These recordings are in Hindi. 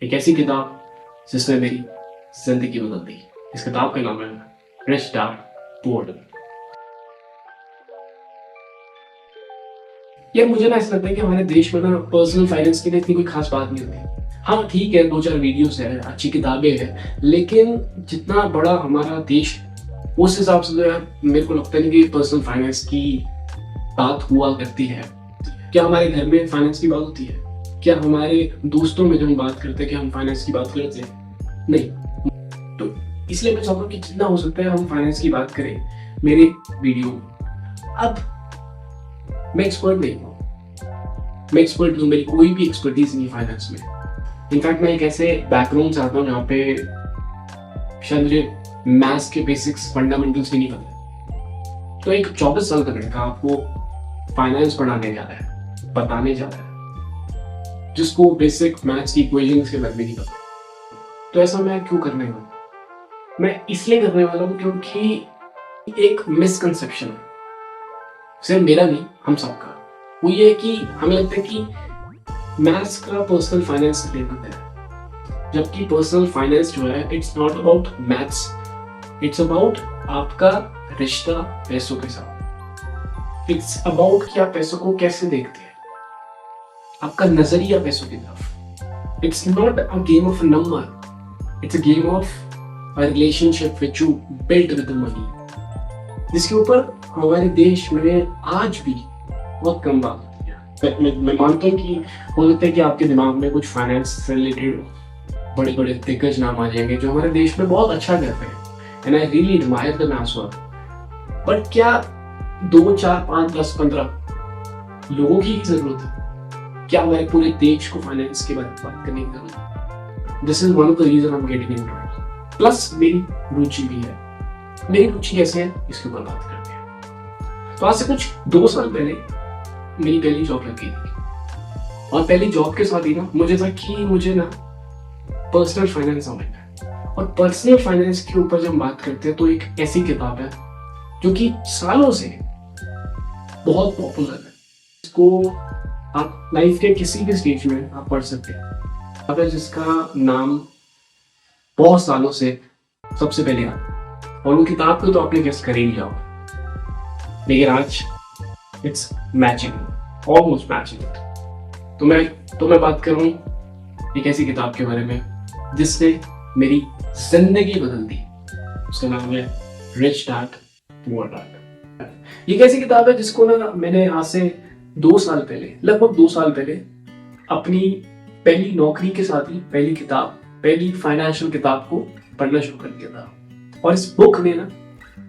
एक ऐसी किताब जिसने मेरी जिंदगी बदल दी। इस किताब का नाम है रिच डैड पुअर डैड। यार मुझे ना ऐसा लगता है कि हमारे देश में ना पर्सनल फाइनेंस के लिए इतनी कोई खास बात नहीं होती। हाँ ठीक है, दो चार वीडियोस है, अच्छी किताबें हैं, लेकिन जितना बड़ा हमारा देश उस हिसाब से तो यार मेरे को लगता नहीं कि पर्सनल फाइनेंस की बात हुआ करती है। क्या हमारे घर में फाइनेंस की बात होती है? क्या हमारे दोस्तों में जो हम बात करते हैं कि हम फाइनेंस की बात करते हैं? नहीं। तो इसलिए मैं चाहता हूँ कि जितना हो सकता है हम फाइनेंस की बात करें मेरे वीडियो में। अब मैं एक्सपर्ट नहीं हूँ, मैं एक्सपर्ट हूँ, मेरी कोई भी एक्सपर्टीज नहीं फाइनेंस में। इनफैक्ट मैं एक ऐसे बैकग्राउंड से आता हूँ जहाँ पे शायद मुझे मैथ्स के बेसिक्स फंडामेंटल्स भी नहीं पता। तो एक 24 साल का लड़का आपको फाइनेंस पढ़ाने जा रहा है, बताने जा रहा है, जिसको बेसिक मैथ्स की इक्वेशंस के बारे में नहीं पता। तो ऐसा मैं क्यों करने वाला हूँ? मैं इसलिए करने वाला हूँ क्योंकि एक मिसकंसेप्शन है, सिर्फ मेरा नहीं हम सबका। वो ये है कि हमें लगता है कि मैथ्स का पर्सनल फाइनेंस से रिलेटेड है, जबकि पर्सनल फाइनेंस जो है it's not about maths, it's about आपका रिश्ता पैसों के साथ। इट्स अबाउट कि आप पैसों को कैसे देखते हैं, आपका नजरिया पैसों की तरफ। It's not a game of number, it's a game of a relationship which you built with the money, जिसके ऊपर हमारे देश में आज भी बहुत कम बात होती है। मैं मानता हूँ कि हो सकता है कि आपके दिमाग में कुछ फाइनेंस से रिलेटेड बड़े बड़े दिग्गज नाम आ जाएंगे जो हमारे देश में बहुत अच्छा करते हैं, and I really admire them as well. But क्या 2 4 5 10 15 लोगों की जरूरत है? क्या हमारे पूरे देश को फाइनेंस के बारे में बात करने की जरूरत है? This is one of the reason I am getting into it. Plus मेरी रुचि भी है। मेरी रुचि कैसे है इसके ऊपर बात करते हैं। तो आज से कुछ 2 साल पहले मेरी पहली जॉब लगी थी, और पहली जॉब के साथ ही ना मुझे था कि मुझे ना पर्सनल फाइनेंस समझना है। और पर्सनल फाइनेंस के ऊपर जब हम बात करते हैं तो एक ऐसी किताब है जो कि सालों से बहुत पॉपुलर है। इसको आप लाइफ के किसी भी स्टेज में आप पढ़ सकते हैं। अब जिसका नाम बहुत सालों से सबसे पहले आता, और वो किताब को तो आपने गेस कर ही लिया, लेकिन आज इट्स मैचिंग, ऑलमोस्ट मैचिंग। तो मैं बात करूं एक ऐसी किताब के बारे में जिसने मेरी जिंदगी बदल दी। उसका नाम है रिच डैड पुअर डैड। ये कैसी किताब है जिसको ना मैंने आज से 2 साल पहले, लगभग 2 साल पहले, अपनी पहली नौकरी के साथ ही पहली फाइनेंशियल किताब को पढ़ना शुरू कर दिया था। और इस बुक ने ना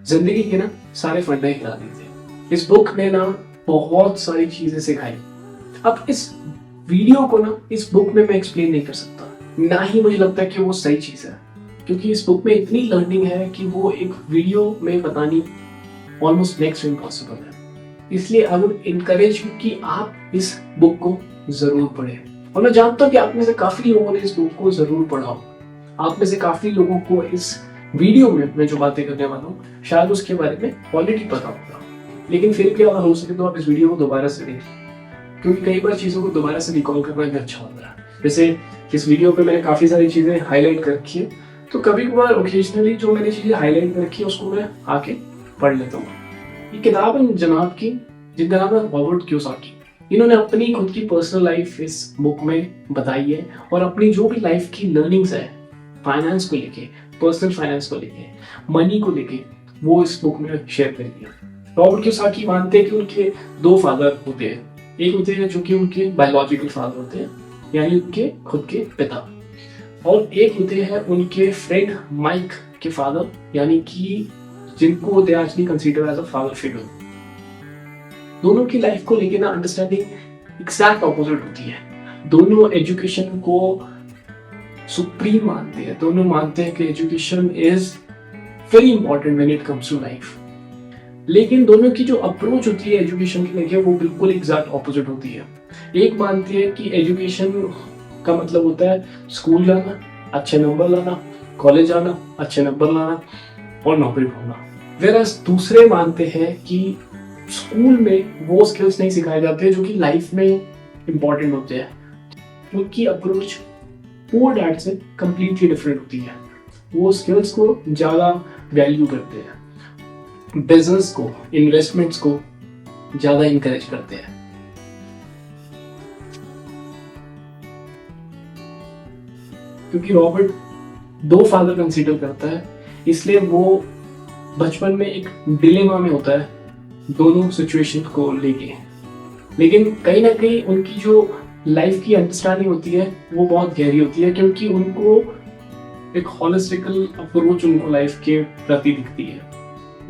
जिंदगी के ना सारे फंडे हिला दिए थे। इस बुक ने ना बहुत सारी चीजें सिखाई। अब इस वीडियो को ना इस बुक में मैं एक्सप्लेन नहीं कर सकता, ना ही मुझे लगता है कि वो सही चीज है, क्योंकि इस बुक में इतनी लर्निंग है कि वो एक वीडियो में बतानी ऑलमोस्ट नेक्स्ट टू इम्पॉसिबल है। इसलिए आई वुड इनकरेज यू कि आप इस बुक को जरूर पढ़ें। और मैं जानता हूँ कि आप में से काफी लोगों ने इस बुक को जरूर पढ़ा हो। आप में से काफी लोगों को इस वीडियो में मैं जो बातें करने वाला हूँ शायद उसके बारे में ऑलरेडी पता होगा, लेकिन फिर भी अगर हो सके तो आप इस वीडियो को दोबारा से देखें, क्योंकि कई बार चीज़ों को दोबारा से रिकॉल करना भी अच्छा होता है। जैसे इस वीडियो पे मैंने काफ़ी सारी चीज़ें हाईलाइट कर रखी है, तो कभी कभार ओकेजनली जो मैंने चीज़ें हाईलाइट कर रखी है उसको मैं आके पढ़ लेता हूँ। ये किताब है जनाब की, जिनका नाम है रॉबर्ट कियोसाकी। इन्होंने अपनी खुद की पर्सनल लाइफ इस बुक में बताई है, और अपनी जो भी लाइफ की लर्निंग्स है फाइनेंस को लेके, पर्सनल फाइनेंस को लेके, मनी को लेके, वो इस बुक में शेयर कर दिया। रॉबर्ट कियोसाकी मानते हैं कि उनके 2 फादर होते हैं। एक होते हैं जो कि उनके बायोलॉजिकल फादर होते हैं, यानी उनके खुद के पिता, और एक होते हैं उनके फ्रेंड माइक के फादर, यानी कि जिनको they actually consider as a father figure. दोनों की लाइफ को लेके ना अंडरस्टैंडिंग एग्जैक्ट ऑपोजिट होती है। दोनों एजुकेशन को सुप्रीम मानते हैं, दोनों मानते हैं कि education is very important when it comes to life, लेकिन दोनों की जो अप्रोच होती है एजुकेशन के लेके वो बिल्कुल एग्जैक्ट ऑपोजिट होती है। एक मानती है कि एजुकेशन का मतलब होता है स्कूल जाना, अच्छे नंबर लाना, कॉलेज जाना, अच्छे नंबर लाना और नौकरी ढूंढना। वेराज दूसरे मानते हैं कि स्कूल में वो स्किल्स नहीं सिखाए जाते जो कि लाइफ में इंपॉर्टेंट होते हैं। उनकी अप्रोच पुअर डैड से कंप्लीटली डिफरेंट होती है। वो स्किल्स को ज़्यादा वैल्यू करते हैं, बिजनेस को, इन्वेस्टमेंट्स को ज़्यादा इंकरेज करते हैं। क्योंकि रॉबर्ट दो फादर कंसीडर करता है, इसलिए वो बचपन में एक डिलेमा में होता है दोनों सिचुएशन को लेके। लेकिन कहीं ना कहीं उनकी जो लाइफ की अंडरस्टैंडिंग होती है वो बहुत गहरी होती है, क्योंकि उनको एक हॉलिस्टिकल अप्रोच उनको लाइफ के प्रति दिखती है।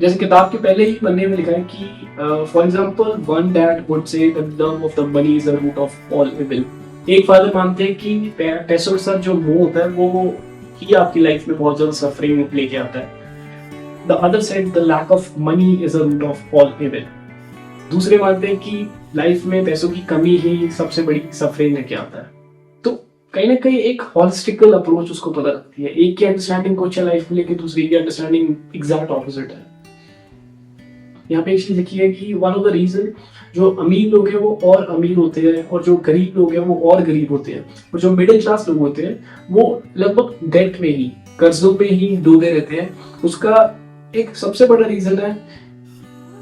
जैसे किताब के पहले ही पन्ने में लिखा है कि for example one dad would say the love of the money is the root of all evil. एक फादर मानते हैं कि पैसों के साथ जो मोह होता है वो ही आपकी लाइफ में बहुत ज्यादा सफरिंग लेके आता है। The other side the lack of money is the root of all evil. दूसरे मानते हैं कि लाइफ में पैसों की कमी ही सबसे बड़ी सफरिंग लेके आता है। तो कहीं ना कहीं एक हॉलिस्टिकल अप्रोच उसको पता लगती है। एक की अंडरस्टैंडिंग कुछ है लाइफ में, लेकिन दूसरी की अंडरस्टैंडिंग एग्जैक्ट ऑपोजिट है। यहाँ पे एक चीज लिखी है कि वन ऑफ द रीजन जो अमीर लोग हैं वो और अमीर होते हैं, और जो गरीब लोग हैं वो और गरीब होते हैं, और जो मिडिल क्लास लोग होते हैं वो लगभग डेट में ही, कर्जों पे ही डूबे रहते हैं। उसका एक सबसे बड़ा रीजन है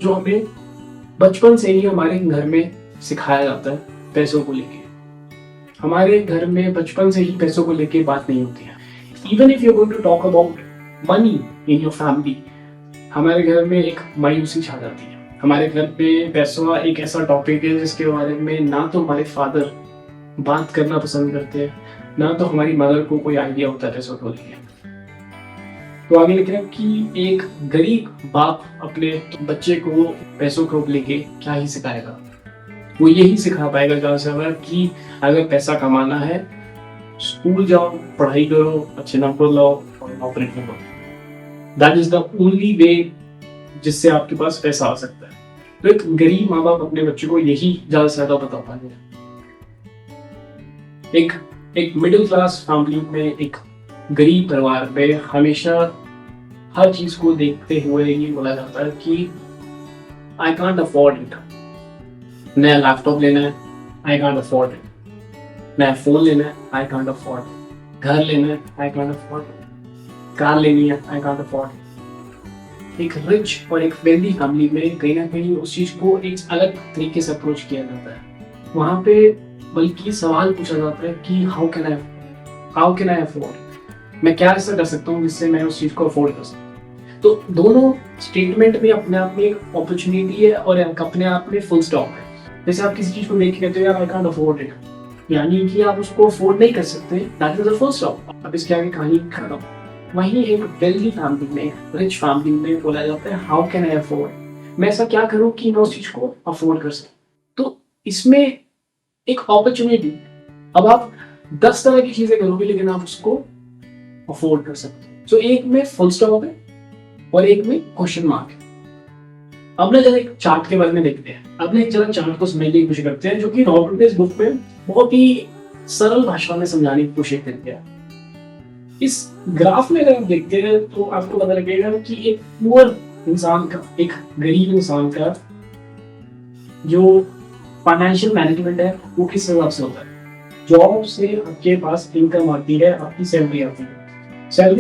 जो हमें बचपन से ही हमारे घर में सिखाया जाता है पैसों को लेके। हमारे घर में बचपन से ही पैसों को लेके बात नहीं होती है। Even if you going to talk about money in your family, हमारे घर में एक मायूसी छा जाती है। हमारे घर पे पैसा एक ऐसा टॉपिक है जिसके बारे में ना तो हमारे फादर बात करना पसंद करते हैं, ना तो हमारी मदर को कोई आइडिया होता है पैसों को लेके। तो आगे लिख रहे हैं कि एक गरीब बाप अपने बच्चे को पैसों को लेके क्या ही सिखाएगा। वो यही सिखा पाएगा जहाँ से हमारा कि अगर पैसा कमाना है, स्कूल जाओ, पढ़ाई करो, अच्छे नंबर लाओ और नौकरी करो। That is the only way जिससे आपके पास पैसा आ सकता है। तो एक गरीब माँ बाप अपने बच्चे को यही ज्यादा से ज्यादा बता पाएंगे। एक मिडिल क्लास फैमिली में, एक गरीब परिवार में हमेशा हर चीज को देखते हुए ये बोला जाता है कि आई कांट अफोर्ड इट। नया लैपटॉप लेना है, आई कांट अफोर्ड इट। नया फोन लेना है, आई कांट अफोर्ड। घर लेना है, आई कांट अफोर्ड। कार लेनी है, आई कांट अफोर्ड। एक रिच और एक वेल्दी फैमिली में कहीं ना कहीं उस चीज को एक अलग तरीके से अप्रोच किया जाता है। वहां पे बल्कि सवाल पूछा जाता है कि हाउ कैन आई अफोर्ड, मैं क्या ऐसा कर सकता हूँ जिससे मैं उस चीज को अफोर्ड कर सकूँ। तो दोनों स्टेटमेंट में अपने आप में एक अपॉर्चुनिटी है और अपने आप में फुल स्टॉप है। जैसे आप किसी चीज को देख के कहते हो यार आई कांट अफोर्ड इट, यानी कि आप उसको अफोर्ड नहीं कर सकते, that is the full stop. अब इसके आगे कहानी खत्म। वहीं एक वेल्दी फैमिली में, रिच फैमिली में बोला जाता है हाउ कैन आई अफोर्ड, मैं ऐसा क्या करूं कि मैं उस चीज को अफोर्ड कर सकूं। तो इसमें एक अपॉर्चुनिटी, अब आप 10 तरह की चीजें करोगे लेकिन आप उसको अफोर्ड कर सकते हो। तो एक में फुल स्टॉप है और एक में क्वेश्चन मार्क है। अब ना जरा एक चार्ट के बारे में देखते हैं। अब ना एक जरा चार्ट को समझने की कोशिश करते हैं, जो कि रॉबर्ट ने इस बुक में बहुत ही सरल भाषा में समझाने की कोशिश करते हैं। इस ग्राफ में अगर आप देखते हैं तो आपको पता लगेगा कि एक पुअर इंसान का, एक गरीब इंसान का जो फाइनेंशियल मैनेजमेंट है वो किस हिसाब से होता है। जॉब से आपके पास इनकम आती है, आपकी सैलरी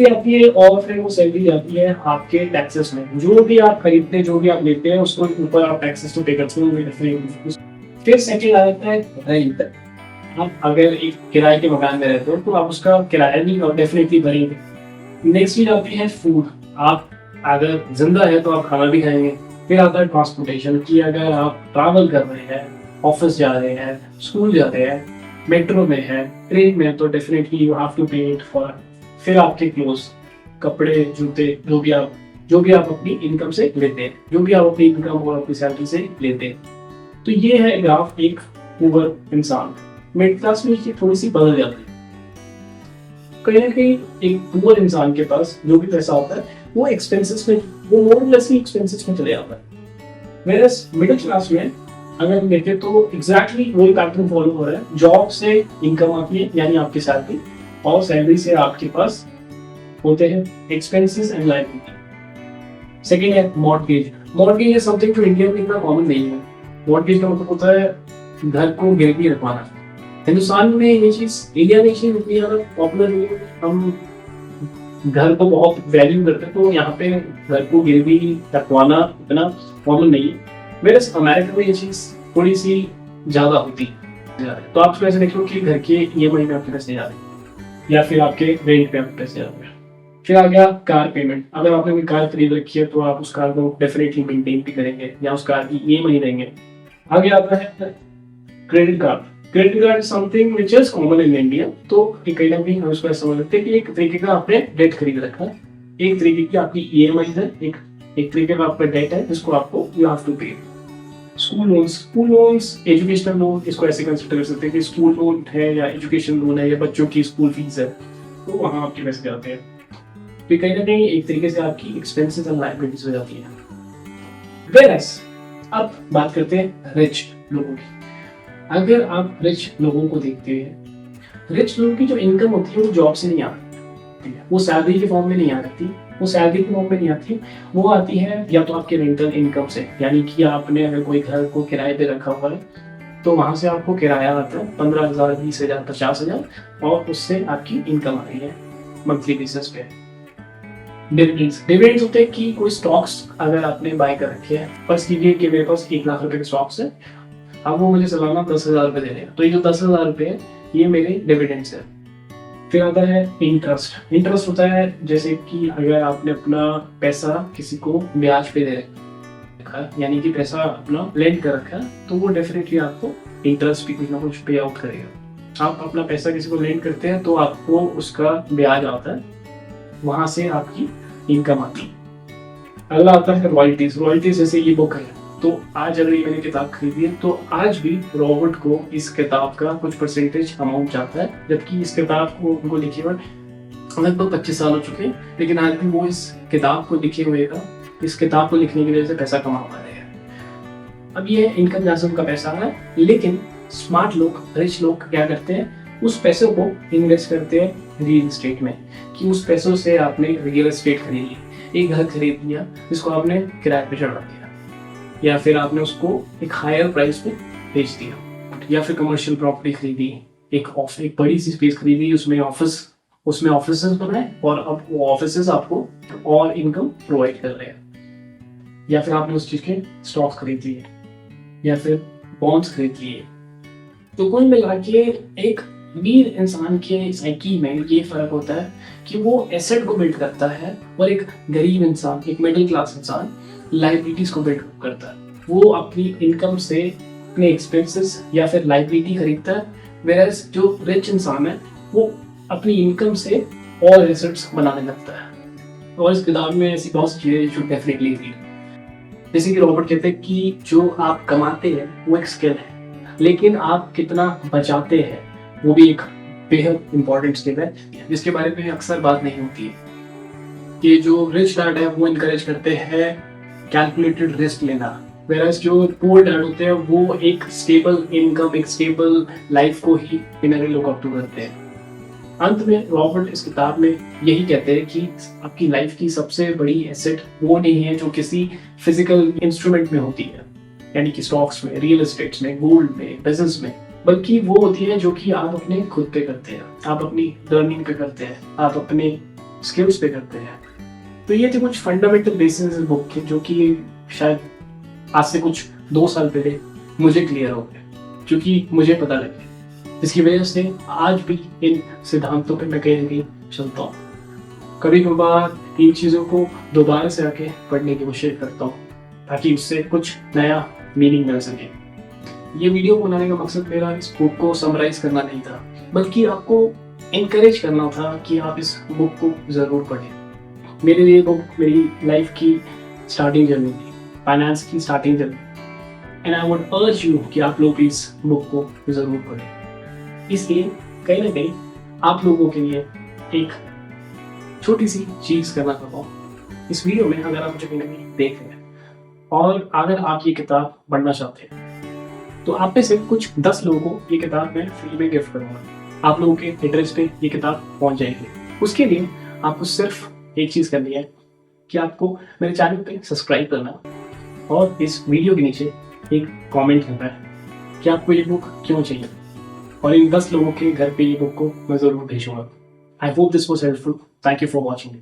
आती है और फिर वो सैलरी आती है आपके टैक्सेस में। जो भी आप खरीदते हैं, जो भी आप लेते हैं, उसको ऊपर आप टैक्सेस तो पे करते हो। फिर सेकंड आ जाता है रेंट। आप अगर एक किराए के मकान में रहते हो तो आप उसका किराया भी डेफिनेटली भरेंगे। नेक्स्ट चीज आती है फूड। आप अगर जिंदा है तो आप खाना भी खाएंगे। फिर आता है ट्रांसपोर्टेशन की, अगर आप ट्रैवल कर रहे हैं, ऑफिस जा रहे हैं, स्कूल जा रहे हैं, मेट्रो में है, ट्रेन में, तो डेफिनेटली यू हैव टू पे इट फॉर। फिर आपके क्लोथ, कपड़े, जूते, जो भी आप अपनी इनकम से लेते हैं, जो भी आप अपनी इनकम और अपनी सैलरी से लेते हैं। तो ये है ग्राफ एक पुअर इंसान। मिडिल क्लास में ये थोड़ी सी बदल जाती है। कहीं ना कहीं एक पुअर इंसान के पास जो भी पैसा होता है वो एक्सपेंसेस में, वो मोर लेस एक्सपेंसेस में चले जाता है। वेयरएस मिडिल क्लास में अगर हम देखें तो एग्जैक्टली वही पैटर्न फॉलो हो रहा है। जॉब से इनकम आती है यानी आपकी सैलरी, और सैलरी से आपके पास होते हैं एक्सपेंसेस एंड लायबिलिटी। सेकेंड है मॉर्टगेज। मॉर्टगेज इज समथिंग जो इंडिया में इतना कॉमन नहीं है। मॉर्टगेज का मतलब होता है घर को गिरवी रखवाना। हिंदुस्तान में ये चीज़, इंडिया में ये चीज़ इतनी ज़्यादा पॉपुलर नहीं है। हम घर को बहुत वैल्यू करते हैं, तो यहाँ पे घर को गिरवी रखवाना इतना कॉमन नहीं है। मेरे अमेरिका में ये चीज़ थोड़ी सी ज़्यादा होती है। तो आप उसको ऐसे देख लो कि घर के ईएमआई पे आपके पैसे जा रहे हैं या फिर आपके रेंट पे आपके पैसे जा रहे हैं। फिर आ गया कार पेमेंट। अगर आपने कोई कार खरीद रखी है तो आप उस कार को डेफिनेटली मेंटेन भी करेंगे या उस कार की ईएमआई देंगे। आगे आता है credit card. Credit card is something which is common in India. तो कहीं ना कहीं हम उसको ऐसा समझ सकते हैं कि एक तरीके का आपने डेट खरीद रखा है, एक तरीके की आपकी ईएमआई है, एक तरीके का आपका डेट है जिसको आपको यू हैव टू पे। स्कूल लोन्स, एजुकेशनल लोन, इसको ऐसे कंसिडर कर सकते हैं कि स्कूल लोन है या एजुकेशन लोन है या बच्चों की स्कूल फीस है, तो वहाँ आपके पैसे जाते हैं। तो कहीं ना कहीं एक तरीके से आपकी एक्सपेंसेस एंड लायबिलिटीज हो जाती है। Whereas, अब बात करते हैं रिच लोगों की। अगर आप रिच लोगों को देखते हैं, रिच लोगों की जो इनकम होती है वो जॉब से नहीं आती है, वो सैलरी के फॉर्म में नहीं आती, वो सैलरी के फॉर्म में नहीं आती, वो आती है या तो आपके रेंटल इनकम से, यानी कि आपने अगर कोई घर को किराए पे रखा हुआ है तो वहां से आपको किराया आता है 15,000, 20,000, 50,000, और उससे आपकी इनकम आ रही है मंथली बेसिस पे। डिविडेंड्स होते हैं कि कोई स्टॉक्स अगर आपने बाय कर रखे हैं, फर्स्ट कीजिए कि मेरे पास 1 लाख रुपए के स्टॉक्स है, अब वो मुझे सालाना 10,000 रुपए दे रहे हैं, तो ये जो 10,000 रुपए है ये मेरे डिविडेंड्स है। फिर आता है इंटरेस्ट। इंटरेस्ट होता है जैसे कि अगर आपने अपना पैसा किसी को ब्याज पे दे रखा है, यानी कि पैसा अपना लेंड कर रखा है, तो वो डेफिनेटली आपको इंटरेस्ट भी कुछ ना कुछ पे आउट करेगा। आप अपना पैसा किसी को लेंड करते हैं तो आपको उसका ब्याज आता है, वहां से आपकी इनकम आती है। अगला आता है रॉयल्टीज। रॉयल्टीज जैसे ये बुक है, तो आज अगर ये मैंने किताब खरीदी है तो आज भी रॉबर्ट को इस किताब का कुछ परसेंटेज अमाउंट जाता है, जबकि इस किताब को उनको लिखे हुए लगभग 25 साल हो चुके हैं, लेकिन आज भी वो इस किताब को लिखे हुए का, इस किताब को लिखने की वजह से पैसा कमा पा रहे हैं। अब ये इनकम जहाँ से उनका पैसा आ रहा है, लेकिन स्मार्ट लोग, रिच लोग क्या करते हैं, उस पैसों को इन्वेस्ट करते हैं रियल एस्टेट में, कि उस पैसों से आपने रियल एस्टेट खरीद ली, एक घर खरीद लिया जिसको आपने किराए पे चढ़ा दिया, या फिर आपने उसको एक हायर प्राइस पे बेच दिया, या फिर कमर्शियल प्रॉपर्टी खरीदी, एक बड़ी सी स्पेस खरीदी, उसमें ऑफिसेस बनाए, और अब वो ऑफिसेस आपको और इनकम प्रोवाइड कर रहे हैं। या फिर आपने उस चीज के स्टॉक्स खरीद लिए या फिर बॉन्ड्स खरीद लिए। तो कुल मिला के एक अमीर इंसान के साइकी में ये फर्क होता है कि वो एसेट को बिल्ड करता है, और एक गरीब इंसान, एक मिडिल क्लास इंसान लाइबिलिटीज को बिल्ड करता है। वो अपनी इनकम से अपने एक्सपेंसेस या फिर लाइबिलिटी खरीदता है, वेयरएज जो रिच इंसान है वो अपनी इनकम से और एसेट्स बनाने लगता है। और इस किताब में ऐसी बहुत सी चीजें जो डेफिनेटली रीड, जैसे कि रॉबर्ट कहते हैं कि जो आप कमाते हैं वो एक स्किल है, लेकिन आप कितना बचाते हैं वो भी एक बेहद इंपॉर्टेंट स्किल है, जिसके बारे में अक्सर बात नहीं होती है। कि जो रिच डैड है वो इनकरेज करते हैं कैलकुलेटेड रिस्क लेना, वेराज जो पुअर डैड होते हैं वो एक स्टेबल इनकम, एक स्टेबल लाइफ को ही इनरली लुक अप टू करते हैं। अंत में रॉबर्ट इस किताब में यही कहते हैं कि आपकी लाइफ की सबसे बड़ी एसेट वो नहीं है जो किसी फिजिकल इंस्ट्रूमेंट में होती है, यानी कि स्टॉक्स में, रियल एस्टेट्स में, गोल्ड में, बिजनेस में, बल्कि वो होती है जो कि आप अपने खुद पे करते हैं, आप अपनी लर्निंग पे करते हैं, आप अपने स्किल्स पे करते हैं। तो ये थे कुछ फंडामेंटल बेसिस बुक के, जो कि शायद आज से कुछ 2 साल पहले मुझे क्लियर हो गए, क्योंकि मुझे पता लगे, जिसकी वजह से आज भी इन सिद्धांतों पे मैं कहीं ना कहीं चलता हूँ। कभी कभार इन चीज़ों को दोबारा से आके पढ़ने की कोशिश करता हूँ, ताकि उससे कुछ नया मीनिंग मिल सके। ये वीडियो बनाने का मकसद मेरा इस बुक को समराइज करना नहीं था, बल्कि आपको इनकरेज करना था कि आप इस बुक को ज़रूर पढ़ें। मेरे लिए बुक मेरी लाइफ की स्टार्टिंग जर्नी थी, फाइनेंस की starting journey, and I would urge you कि आप लोग इस बुक को ज़रूर पढ़ें। इसलिए कहीं ना कहीं आप लोगों के लिए एक छोटी सी चीज़ करना चाहता हूँ इस वीडियो में। अगर आप मुझे कहीं ना कहीं देख रहे हैं और अगर आप ये किताब पढ़ना चाहते हैं, तो आप में से कुछ 10 लोगों को ये किताब मैं फ्री में गिफ्ट करूँगा। आप लोगों के एड्रेस पे ये किताब पहुँच जाएगी। उसके लिए आपको सिर्फ एक चीज़ करनी है कि आपको मेरे चैनल पे सब्सक्राइब करना और इस वीडियो के नीचे एक कमेंट करना है कि आपको ये बुक क्यों चाहिए। और इन 10 लोगों के घर पे ये बुक को मैं ज़रूर भेजूंगा। I hope this was helpful. Thank you for watching.